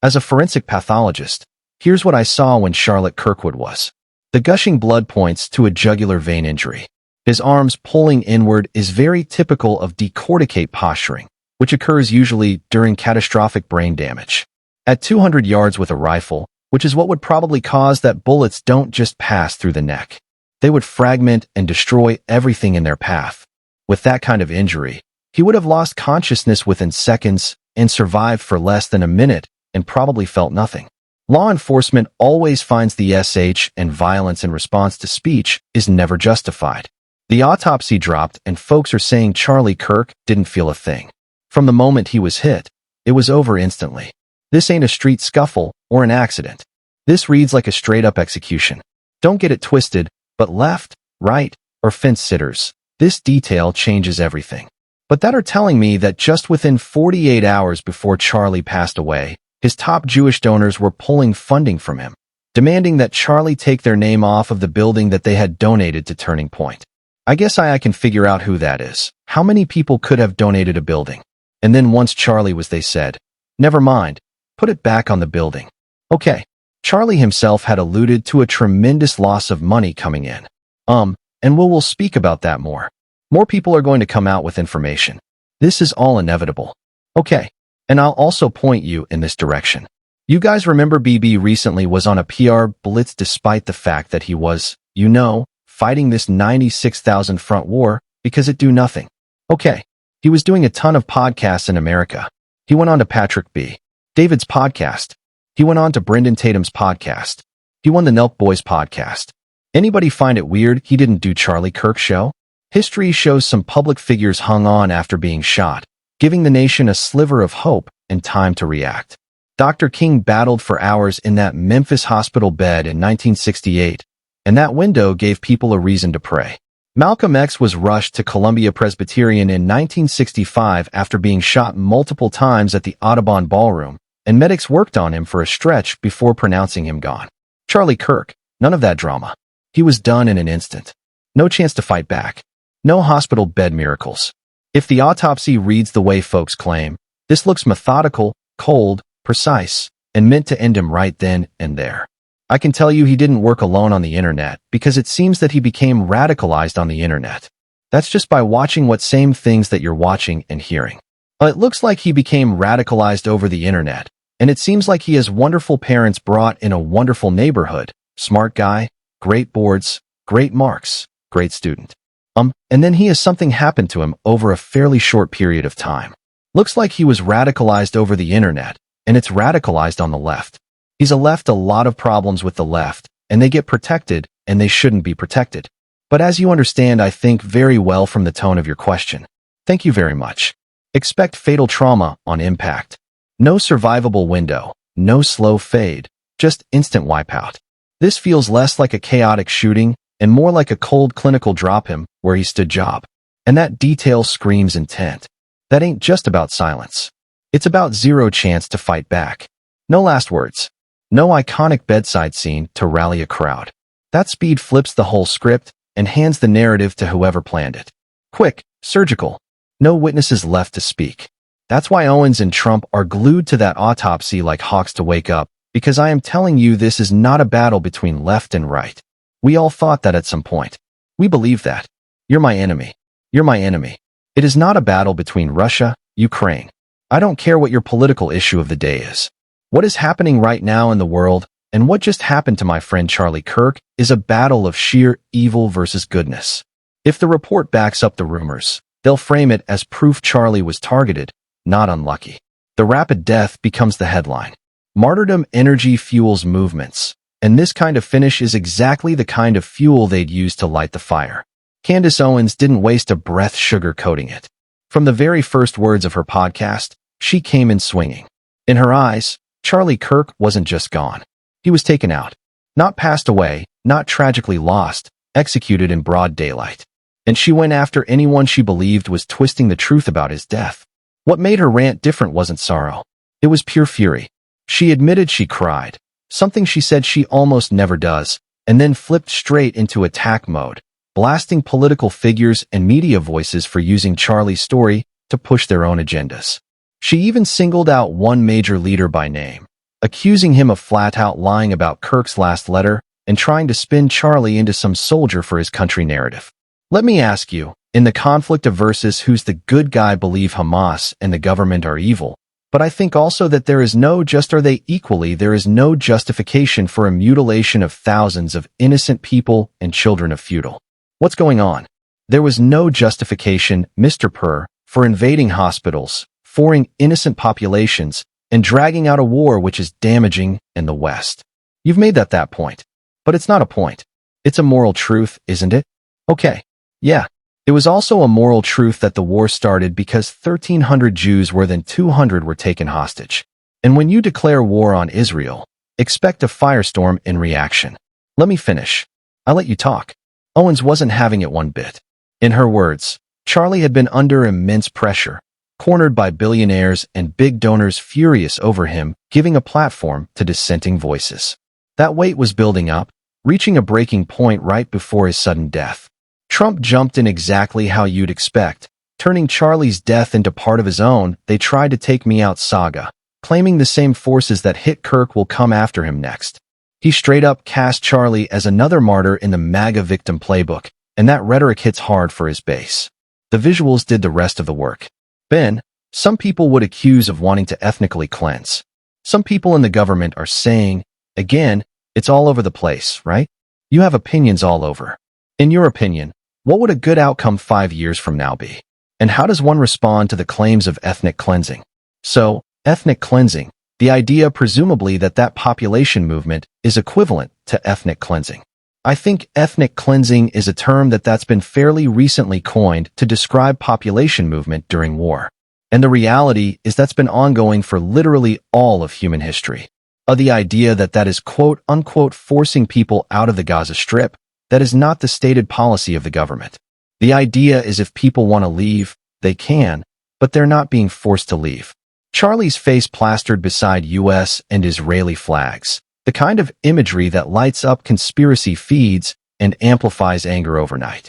As a forensic pathologist, here's what I saw when Charlotte Kirkwood was. The gushing blood points to a jugular vein injury. His arms pulling inward is very typical of decorticate posturing, which occurs usually during catastrophic brain damage. At 200 yards with a rifle, which is what would probably cause that bullets don't just pass through the neck. They would fragment and destroy everything in their path. With that kind of injury, he would have lost consciousness within seconds and survived for less than a minute and probably felt nothing. Law enforcement always finds the SH and violence in response to speech is never justified. The autopsy dropped and folks are saying Charlie Kirk didn't feel a thing. From the moment he was hit, it was over instantly. This ain't a street scuffle or an accident. This reads like a straight-up execution. Don't get it twisted, but left, right, or fence sitters, this detail changes everything. But that are telling me that just within 48 hours before Charlie passed away, his top Jewish donors were pulling funding from him, demanding that Charlie take their name off of the building that they had donated to Turning Point. I guess I can figure out who that is. How many people could have donated a building? And then once Charlie was, they said, never mind, put it back on the building. Okay, Charlie himself had alluded to a tremendous loss of money coming in. And we'll speak about that more. More people are going to come out with information. This is all inevitable. Okay, and I'll also point you in this direction. You guys remember BB recently was on a PR blitz despite the fact that he was, fighting this 96,000 front war because it do nothing. Okay, he was doing a ton of podcasts in America. He went on to Patrick B. David's podcast. He went on to Brendan Tatum's podcast. He won the Nelk Boys podcast. Anybody find it weird he didn't do Charlie Kirk's show? History shows some public figures hung on after being shot, giving the nation a sliver of hope and time to react. Dr. King battled for hours in that Memphis hospital bed in 1968, and that window gave people a reason to pray. Malcolm X was rushed to Columbia Presbyterian in 1965 after being shot multiple times at the Audubon Ballroom, and medics worked on him for a stretch before pronouncing him gone. Charlie Kirk, none of that drama. He was done in an instant. No chance to fight back. No hospital bed miracles. If the autopsy reads the way folks claim, this looks methodical, cold, precise, and meant to end him right then and there. I can tell you he didn't work alone on the internet because it seems that he became radicalized on the internet. That's just by watching what same things that you're watching and hearing. It looks like he became radicalized over the internet, and it seems like he has wonderful parents brought in a wonderful neighborhood, smart guy, great boards, great marks, great student. And then he has something happen to him over a fairly short period of time. Looks like he was radicalized over the internet, and it's radicalized on the left. He's left a lot of problems with the left, and they get protected, and they shouldn't be protected. But as you understand, I think very well from the tone of your question. Thank you very much. Expect fatal trauma on impact. No survivable window, no slow fade, just instant wipeout. This feels less like a chaotic shooting and more like a cold clinical drop him where he stood job. And that detail screams intent. That ain't just about silence. It's about zero chance to fight back. No last words. No iconic bedside scene to rally a crowd. That speed flips the whole script and hands the narrative to whoever planned it. Quick, surgical. No witnesses left to speak. That's why Owens and Trump are glued to that autopsy like hawks to wake up, because I am telling you this is not a battle between left and right. We all thought that at some point. We believe that. You're my enemy. You're my enemy. It is not a battle between Russia, Ukraine. I don't care what your political issue of the day is. What is happening right now in the world, and what just happened to my friend Charlie Kirk, is a battle of sheer evil versus goodness. If the report backs up the rumors, they'll frame it as proof Charlie was targeted, not unlucky. The rapid death becomes the headline. Martyrdom energy fuels movements, and this kind of finish is exactly the kind of fuel they'd use to light the fire. Candace Owens didn't waste a breath sugarcoating it. From the very first words of her podcast, she came in swinging. In her eyes, Charlie Kirk wasn't just gone. He was taken out. Not passed away, not tragically lost, executed in broad daylight. And she went after anyone she believed was twisting the truth about his death. What made her rant different wasn't sorrow. It was pure fury. She admitted she cried, something she said she almost never does, and then flipped straight into attack mode, blasting political figures and media voices for using Charlie's story to push their own agendas. She even singled out one major leader by name, accusing him of flat-out lying about Kirk's last letter and trying to spin Charlie into some soldier for his country narrative. Let me ask you, in the conflict of versus who's the good guy, believe Hamas and the government are evil, but I think also that there is no justification for a mutilation of thousands of innocent people and children of feudal. What's going on? There was no justification, Mr. Purr, for invading hospitals, foring innocent populations, and dragging out a war which is damaging in the West. You've made that point. But it's not a point. It's a moral truth, isn't it? Okay. Yeah. It was also a moral truth that the war started because 1,300 Jews more than 200 were taken hostage. And when you declare war on Israel, expect a firestorm in reaction. Let me finish. I'll let you talk. Owens wasn't having it one bit. In her words, Charlie had been under immense pressure, cornered by billionaires and big donors furious over him, giving a platform to dissenting voices. That weight was building up, reaching a breaking point right before his sudden death. Trump jumped in exactly how you'd expect, turning Charlie's death into part of his own "they tried to take me out" saga, claiming the same forces that hit Kirk will come after him next. He straight up cast Charlie as another martyr in the MAGA victim playbook, and that rhetoric hits hard for his base. The visuals did the rest of the work. Ben, some people would accuse of wanting to ethnically cleanse. Some people in the government are saying, again, it's all over the place, right? You have opinions all over. In your opinion, what would a good outcome 5 years from now be? And how does one respond to the claims of ethnic cleansing? So, ethnic cleansing, the idea presumably that population movement is equivalent to ethnic cleansing. I think ethnic cleansing is a term that's been fairly recently coined to describe population movement during war. And the reality is that's been ongoing for literally all of human history. The idea that is quote-unquote forcing people out of the Gaza Strip, that is not the stated policy of the government. The idea is if people want to leave, they can, but they're not being forced to leave. Charlie's face plastered beside U.S. and Israeli flags, the kind of imagery that lights up conspiracy feeds and amplifies anger overnight.